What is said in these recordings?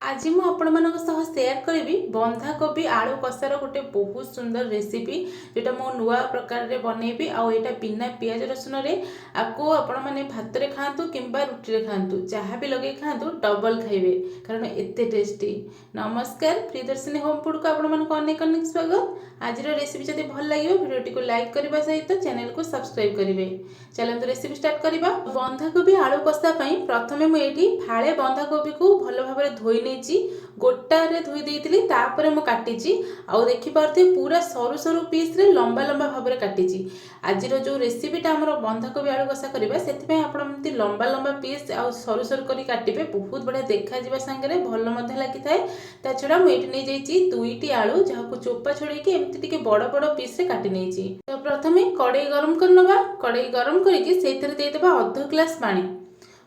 आज मु आपण मानक सह शेयर करी बंधाकोबी आलू कषार गोटे बहुत सुंदर रेसिपी जोटा मो नुआ प्रकार रे बनैबी आउ एटा बिना पियाज रसुन रे आपको आपण माने भात रे खांतु किंबा रुटी रे खांतु जहाँ भी लगे खांतु डबल खाइबे कारण एते टेस्टी। नमस्कार प्रियदर्शिनी होम फूड को आपण मानक अनेक अनेक स्वागत। आज रेसिपी जदि भल लगे भिडियोटी को लाइक करने सहित चैनल को सब्सक्राइब करेंगे। चलते रेसिपी स्टार्ट करवा। बंधाकोबी आलू कषा प्रथमे मुझे फाड़े बंधाकोबी को भल भाव धोई नहीं गोटारे धोई देती तापर मु काटी आउ देखिपे पूरा सरू सरू पीस रे लंबा लंबा भाव में काटी। आज जो रेसिपीटा आम बंधाकोबी आलू कषा करवा से आपड़ी लंबा लंबा पीस आउ सरू सरू कर काटे बहुत बढ़िया देखा सांगे भल लगी था। छड़ा मुझे नहीं जाइए दुईटी आलू जहाँ चोपा छड़े एमती बड़ बड़ पीस काटी नहीं। तो प्रथमे कड़े गरम करनवा। कड़े गरम करके अध ग्लास पानी।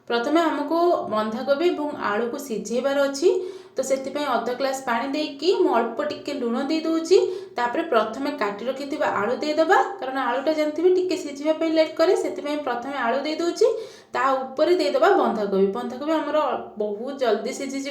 प्रथमे आमको बंधाकोबी और आलू को सिझेबार अच्छी तो से अध ग्लास पानी देकी अल्प टिके लुण दे दूची। तापर प्रथमे काटी रखि आलू देदेबा कारण आलूटा जानते टिके सिझापी लेट करे से प्रथमे आलू दे दूची ता ऊपर देदेबा बंधाकोबी। बंधाकोबी आमर बहुत जल्दी सिझीज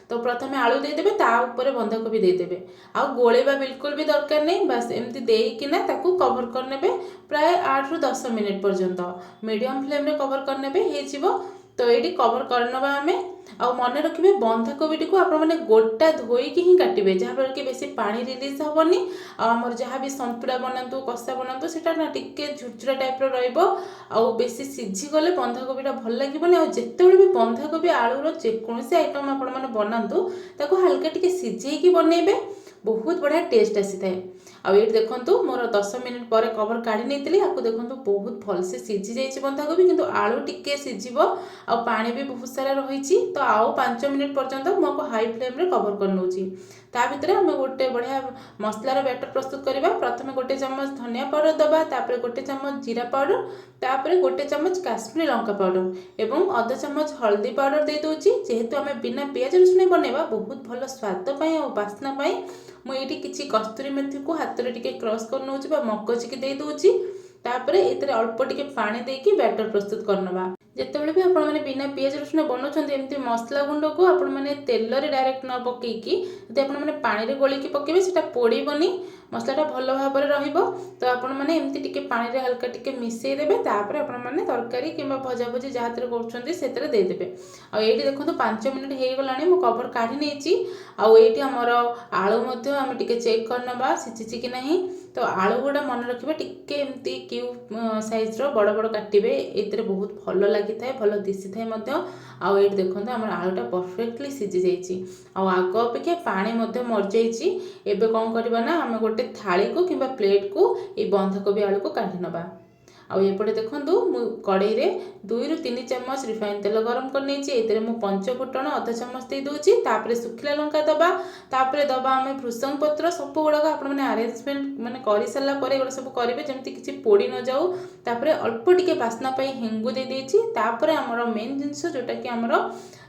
तो प्रथमे आलू देदेबे ता ऊपर बंधाकोबी देदेबे आउ गोलेबा बिल्कुल भी दरकार नहीं। बस एमती देकिना ताकू कवर करने प्राय 8 ରୁ 10 मिनिट पर्यंत मीडियम फ्लेम रे कवर करने तो ये कवर करनवा आमे। आउ मन रखिए बंधाकोबी को आप गोटा धोईकी ही काटे जहाँफल कि बेसी पानी रिलीज हेनी। आमर जहाँ भी सन्तुला बनातु कषा बनातु से टिके झुरझुरा टाइप रहा बेसी सिझीगले बंधाकोबीटा भल लगे। जिते भी बंधाकोबी आलूर जेकोसी आइटम आप बनातु ताको हल्का टिके सिझेकी बनइबे बहुत बढ़िया टेस्ट आसी थाए। ये देखो मोर 10 मिनिट पर कवर काढ़ी नहीं आपको देखो बहुत भलसे सिझी जाइए बंधाकोबी किंतु आलू टिके सिझिबो आ पानी भी बहुत सारा रही तो आउ 5 मिनिट पर्यंत मुझे हाई फ्लेम रे कवर कर नौची। ता भितर आम गोटे बढ़िया मसलार बैटर प्रस्तुत करवा। प्रथमे गोटे चम्मच धनिया पाउडर दबा तापर गोटे चम्मच जीरा पाउडर तापर गोटे चम्मच काश्मीरी लंका पाउडर एवं अध चम्मच हल्दी पाउडर दे दूची। जेहेतु आम बिना पियाज रसुण बनवा बहुत भल स्वाद और बास्ना मुझे किसी कस्तूरी मेथी को हाथ में टिके क्रश कर नौची मगज की दे दूची। तापर ये अल्प टिके पानी देकी बैटर प्रस्तुत करनवा। जितेबाला भी आपने बिना पियाज रसुण बनाऊँ एमती मसला गुंड को आपने तेल रे डायरेक्ट न पकईकी यदि आपने पानी गोलिकी पकेबे सेटा पोड़बनी मसलाटा भल भाव में रहिबो। तो आपने एमती टिके पानी रे हल्का टिके मिसई देबे तापर आपने तरकारी किंबा भजा भजी जहाँ करुछंती सेतरे दे देबे। आ एठी देखो 5 मिनिट हो गलानी मु कवर काढ़ी नहीं। आठी आमर आलू आम टिके चेक करनबा सिझी कि नहीं। तो आलू गुड़ा मन रखिए टिके एमती क्यूब साइज रो बड़ बड़ काटिबे एतरे बहुत भल लगी थाए भल दिशि थाए मध्य। आउ ये देखो आम आलूटा परफेक्टली सिझी जाइए आग अपेक्षा पानी मर जाइए। एबे कौन करबा ना आम गोटे थाली को किंबा प्लेट को ये बंधाकोबी आलू को काढ़ी नबा। आउपटे देखूँ मु कड़े 2 ରୁ 3 चम्मच रिफाइन तेल गरम कर नहीं मु पंचफुटन अध चम्मच दे दूची। तापर सुखिला लंका दबा तापर दबा आम भृषंग पत्र सब गुड़ाक आपने आरेंजमेंट माने कर सारा पर सब करेंगे जमी किसी पोड़ी न जाऊ। तापर अल्प टिके बास्ना हेंगू दे देछि। तापर आमर मेन जिनस जोटा कि आमर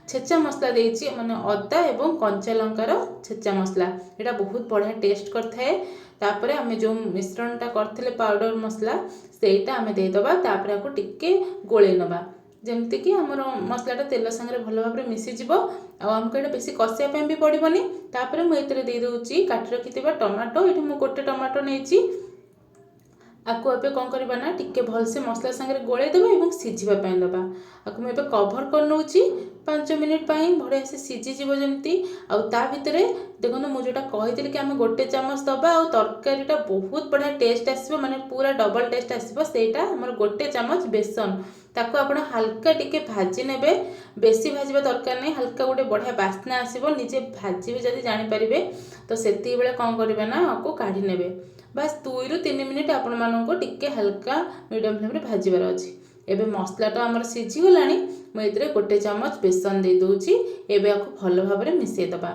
छेचा मसला देछि माने अदा एवं कंचा लंकार छेचा मसला यहाँ बहुत बढ़िया टेस्ट करथाए। तापर आम जो मिश्रणटा करथिले पाउडर मसला सेटा आम देदबा तापर आपको टिके गोले नबा जमती कि आमर मसलाटा तेल सांगे भल भाव में मिसीज आमको ये बेसी कषापी भी पड़ोनी। तापर मुझे दे दूची काटी रखि टमाटो ये मुझे गोटे टमाटो नहीं आपको एबे कौन करबा ना टिके भलसे मसला सांगे गोले देबा एवं सिझिबा दबा। आपको मुझे कवर कर नौची 5 मिनिट बढ़िया से सिझीज जमी। ता भितर देखो मुझे कही कि आम गोटे चामच दबा और तरकारीटा बहुत बढ़िया टेस्ट आसो माने पूरा डबल टेस्ट आसो। सेटा आमर गोटे चामच बेसन ताको आप हल्का टिके भाजी नेबे बेसी भाजवा दरकार नहीं हल्का गोटे बढ़िया बास्ना आसो निजे भाजी जब जानीपारे तो से कौन करबा ना आपको काढ़ी नेबे। बस 2 ରୁ 3 मिनिट आपण मानक टिके हल्का मीडियम फ्लेम रे भाजीबार अच्छी। एबे मसलाटा आमर सिझी गलानी मुझे गोटे चामच बेसन दे दूची। एबे आपको भल भाव में मिसई दबा।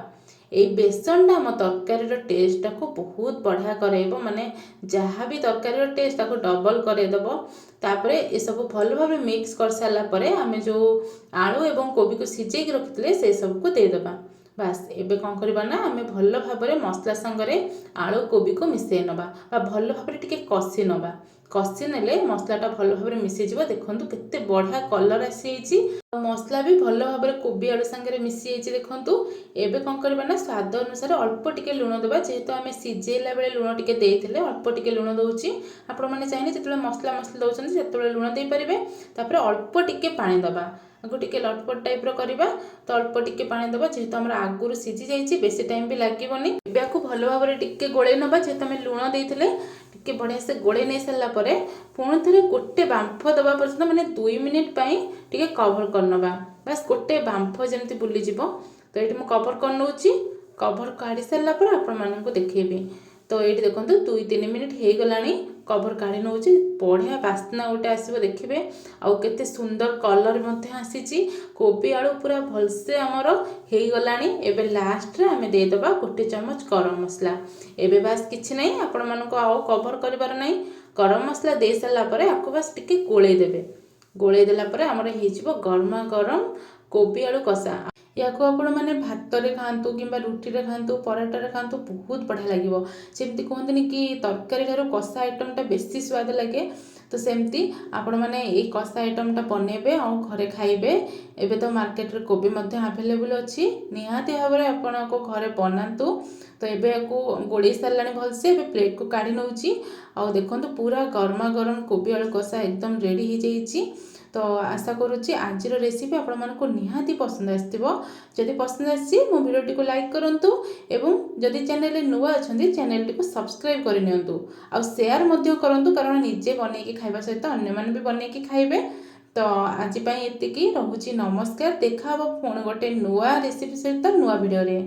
ये बेसनटा आम तरकारी टेस्ट को बहुत बढ़िया करइबो माने जहाँ भी तरकारी टेस्ट को डबल करदेव। तापर ये सब भल भाव मिक्स कर सारा आम जो आलू एवं कोबी को सिझे रखी से सब को देदेबा। ବାସ୍ ଏବେ କ'ଣ କରିବା ନା ଆମେ ଭଲ ଭାବରେ ମସଲା ସାଙ୍ଗରେ ଆଳୁ କୋବିକୁ ମିଶାଇ ନେବା ବା ଭଲ ଭାବରେ ଟିକେ କଷି ନେବା। କଷି ନେଲେ ମସଲାଟା ଭଲ ଭାବରେ ମିଶିଯିବ। ଦେଖନ୍ତୁ କେତେ ବଢ଼ିଆ କଲର୍ ଆସିଯାଇଛି। ମସଲା ବି ଭଲ ଭାବରେ କୋବି ଆଳୁ ସାଙ୍ଗରେ ମିଶି ଯାଇଛି। ଦେଖନ୍ତୁ ଏବେ କ'ଣ କରିବା ନା ସ୍ୱାଦ ଅନୁସାରେ ଅଳ୍ପ ଟିକେ ଲୁଣ ଦେବା। ଯେହେତୁ ଆମେ ସିଝେଇଲା ବେଳେ ଲୁଣ ଟିକେ ଦେଇଥିଲେ, ଅଳ୍ପ ଟିକେ ଲୁଣ ଦେଉଛି। ଆପଣମାନେ ଚାହିଁଲେ ଯେତେବେଳେ ମସଲା ଦେଉଛନ୍ତି ସେତେବେଳେ ଲୁଣ ଦେଇପାରିବେ। ତାପରେ ଅଳ୍ପ ଟିକେ ପାଣି ଦେବା। ଆକୁ ଟିକେ ଲଟପଟ ଟାଇପ୍ର କରିବା, ତ ଅଳ୍ପ ଟିକେ ପାଣି ଦେବା। ଯେହେତୁ ଆମର ଆଗରୁ ସିଝି ଯାଇଛି ବେଶୀ ଟାଇମ୍ ବି ଲାଗିବନି। ଏବେ ଆକୁ ଭଲ ଭାବରେ ଟିକେ ଗୋଳେଇ ନେବା। ଯେହେତୁ ଆମେ ଲୁଣ ଦେଇଥିଲେ ଟିକେ ବଢ଼ିଆ ସେ ଗୋଳେଇ ନେଇ ସାରିଲା ପରେ ପୁଣି ଥରେ ଗୋଟେ ବାମ୍ଫ ଦେବା ପର୍ଯ୍ୟନ୍ତ ମାନେ 2 ମିନିଟ୍ ପାଇଁ ଟିକେ କଭର୍ କରିନେବା। ବାସ୍ ଗୋଟେ ବାମ୍ଫ ଯେମିତି ବୁଲିଯିବ। ତ ଏଇଠି ମୁଁ କଭର୍ କରିନେଉଛି। କଭର୍ କାଢ଼ି ସାରିଲା ପରେ ଆପଣମାନଙ୍କୁ ଦେଖେଇବି। ତ ଏଇଠି ଦେଖନ୍ତୁ 2-3 ମିନିଟ୍ ହେଇଗଲାଣି। କଭର୍ କାଢ଼ି ନେଉଛି। ବଢ଼ିଆ ବାସ୍ନା ଗୋଟେ ଆସିବ ଦେଖିବେ। ଆଉ କେତେ ସୁନ୍ଦର କଲର୍ ମଧ୍ୟ ଆସିଛି। କୋବି ଆଳୁ ପୁରା ଭଲସେ ଆମର ହେଇଗଲାଣି। ଏବେ ଲାଷ୍ଟରେ ଆମେ ଦେଇଦେବା 1 ଚାମଚ ଗରମ ମସଲା। ଏବେ ବାସ୍ କିଛି ନାହିଁ, ଆପଣମାନଙ୍କୁ ଆଉ କଭର୍ କରିବାର ନାହିଁ। ଗରମ ମସଲା ଦେଇ ସାରିଲା ପରେ ଆକୁ ବାସ୍ ଟିକେ ଗୋଳେଇ ଦେବେ। ଗୋଳେଇ ଦେଲା ପରେ ଆମର ହେଇଯିବ ଗରମା ଗରମ କୋବି ଆଳୁ କଷା। ୟାକୁ ଆପଣମାନେ ଭାତରେ ଖାଆନ୍ତୁ କିମ୍ବା ରୁଟିରେ ଖାଆନ୍ତୁ, ପରଟାରେ ଖାଆନ୍ତୁ, ବହୁତ ବଢ଼ିଆ ଲାଗିବ। ଯେମିତି କୁହନ୍ତିନି କି ତରକାରୀ ଠାରୁ କଷା ଆଇଟମ୍ଟା ବେଶୀ ସ୍ୱାଦ ଲାଗେ। ତ ସେମିତି ଆପଣମାନେ ଏଇ କଷା ଆଇଟମ୍ଟା ବନେଇବେ ଆଉ ଘରେ ଖାଇବେ। ଏବେ ତ ମାର୍କେଟରେ କୋବି ମଧ୍ୟ ଆଭେଲେବୁଲ୍ ଅଛି। ନିହାତି ଭାବରେ ଆପଣ ଆକୁ ଘରେ ବନାନ୍ତୁ। ତ ଏବେ ଆକୁ ଗୋଳେଇ ସାରିଲାଣି ଭଲସେ। ଏବେ ପ୍ଲେଟ୍କୁ କାଢ଼ି ନେଉଛି। ଆଉ ଦେଖନ୍ତୁ ପୁରା ଗରମା ଗରମ କୋବି ଆଳୁ କଷା ଏକଦମ ରେଡ଼ି ହେଇଯାଇଛି। ତ ଆଶା କରୁଛି ଆଜିର ରେସିପି ଆପଣମାନଙ୍କୁ ନିହାତି ପସନ୍ଦ ଆସିଥିବ। ଯଦି ପସନ୍ଦ ଆସିଛି ମୋ ଭିଡ଼ିଓଟିକୁ ଲାଇକ୍ କରନ୍ତୁ ଏବଂ ଯଦି ଚ୍ୟାନେଲରେ ନୂଆ ଅଛନ୍ତି ଚ୍ୟାନେଲଟିକୁ ସବସ୍କ୍ରାଇବ୍ କରିନିଅନ୍ତୁ। ଆଉ ସେୟାର ମଧ୍ୟ କରନ୍ତୁ, କାରଣ ନିଜେ ବନେଇକି ଖାଇବା ସହିତ ଅନ୍ୟମାନେ ବି ବନେଇକି ଖାଇବେ। ତ ଆଜି ପାଇଁ ଏତିକି, ରହୁଛି ନମସ୍କାର। ଦେଖା ହେବ ପୁଣି ଗୋଟେ ନୂଆ ରେସିପି ସହିତ ନୂଆ ଭିଡ଼ିଓରେ।